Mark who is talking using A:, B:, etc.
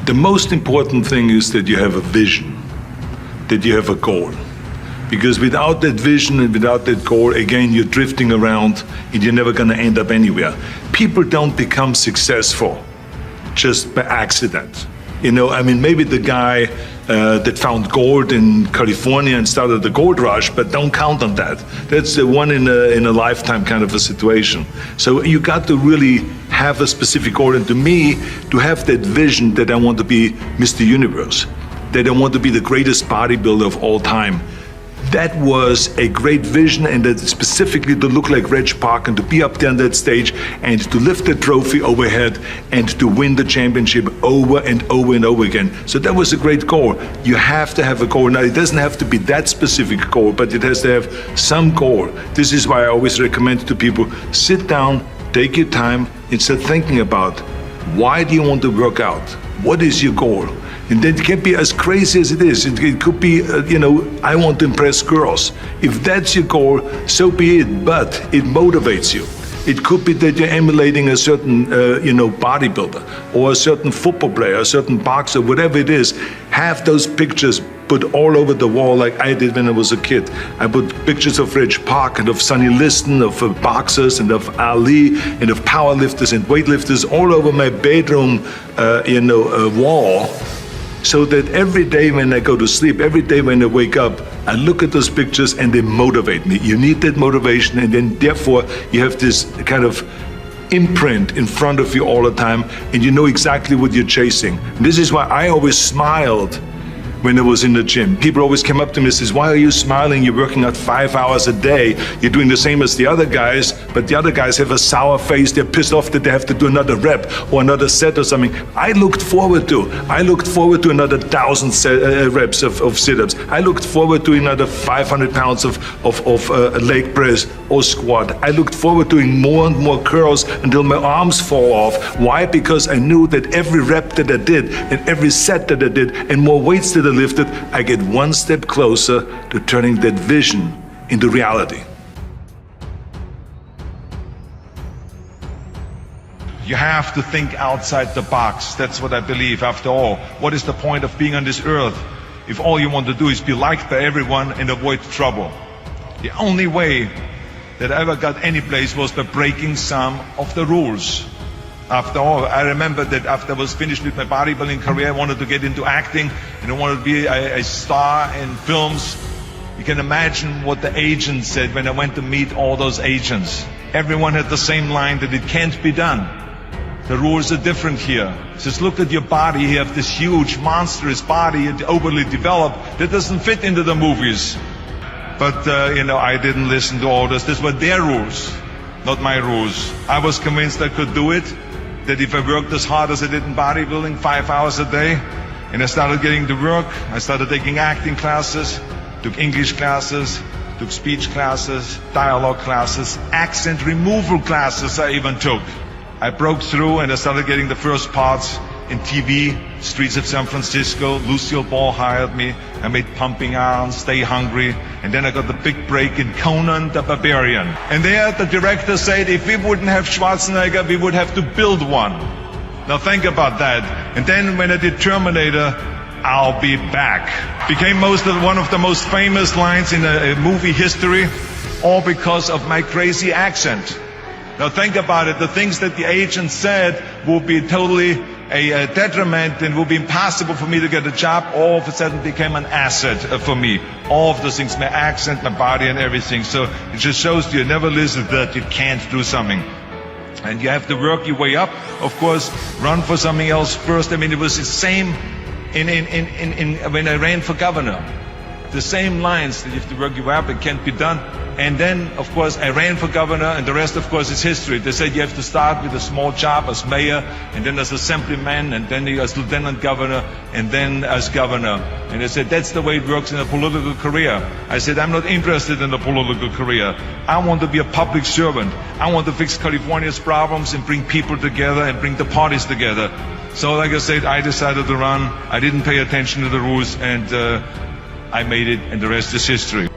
A: The most important thing is that you have a vision, that you have a goal. Because without that vision and without that goal, again, you're drifting around and you're never going to end up anywhere. People don't become successful just by accident. You know, I mean, maybe the guy that found gold in California and started the gold rush, but don't count on that. That's the one in a lifetime kind of a situation. So you got to really have a specific goal. And to me, to have that vision that I want to be Mr. Universe, that I want to be the greatest bodybuilder of all time, that was a great vision, and that specifically to look like Reg Park and to be up there on that stage and to lift the trophy overhead and to win the championship over and over and over again. So that was a great goal. You have to have a goal. Now, it doesn't have to be that specific goal, but it has to have some goal. This is why I always recommend to people, sit down, take your time, and start thinking about, why do you want to work out? What is your goal? And that can be as crazy as it is. It could be, I want to impress girls. If that's your goal, so be it, but it motivates you. It could be that you're emulating a certain, bodybuilder or a certain football player, a certain boxer, whatever it is. Have those pictures put all over the wall like I did when I was a kid. I put pictures of Reg Park and of Sonny Liston, of boxers and of Ali and of powerlifters and weightlifters all over my bedroom, wall. So that every day when I go to sleep, every day when I wake up, I look at those pictures and they motivate me. You need that motivation, and then therefore you have this kind of imprint in front of you all the time, and you know exactly what you're chasing. And this is why I always smiled when I was in the gym. People always came up to me and says, why are you smiling? You're working out 5 hours a day. You're doing the same as the other guys, but the other guys have a sour face. They're pissed off that they have to do another rep or another set or something. I looked forward to another 1,000 reps of sit-ups. I looked forward to another 500 pounds of leg press or squat. I looked forward to doing more and more curls until my arms fall off. Why? Because I knew that every rep that I did and every set that I did and more weights that I lifted, I get one step closer to turning that vision into reality. You have to think outside the box. That's what I believe. After all, what is the point of being on this earth if all you want to do is be liked by everyone and avoid trouble? The only way that I ever got any place was by breaking some of the rules. After all, I remember that after I was finished with my bodybuilding career, I wanted to get into acting and I wanted to be a star in films. You can imagine what the agents said when I went to meet all those agents. Everyone had the same line, that it can't be done. The rules are different here. It says, look at your body. You have this huge, monstrous body, overly developed, that doesn't fit into the movies. But, I didn't listen to all this. These were their rules, not my rules. I was convinced I could do it. That if I worked as hard as I did in bodybuilding, 5 hours a day, and I started getting to work, I started taking acting classes, took English classes, took speech classes, dialogue classes, accent removal classes I even took. I broke through and I started getting the first parts in TV, Streets of San Francisco. Lucille Ball hired me. I made Pumping Iron, Stay Hungry, and then I got the big break in Conan the Barbarian. And there the director said, if we wouldn't have Schwarzenegger, we would have to build one. Now think about that. And then when I did Terminator, I'll be back. Became one of the most famous lines in movie history, all because of my crazy accent. Now think about it, the things that the agent said will be totally a detriment and will be impossible for me to get a job, all of a sudden became an asset for me. All of those things, my accent, my body and everything. So it just shows you never listen that you can't do something. And you have to work your way up, of course, run for something else first. I mean, it was the same when I ran for governor. The same lines that you have to work your way up, it can't be done. And then, of course, I ran for governor, and the rest, of course, is history. They said you have to start with a small job as mayor, and then as assemblyman, and then as lieutenant governor, and then as governor. And they said, that's the way it works in a political career. I said, I'm not interested in a political career. I want to be a public servant. I want to fix California's problems and bring people together and bring the parties together. So, like I said, I decided to run. I didn't pay attention to the rules, and I made it, and the rest is history.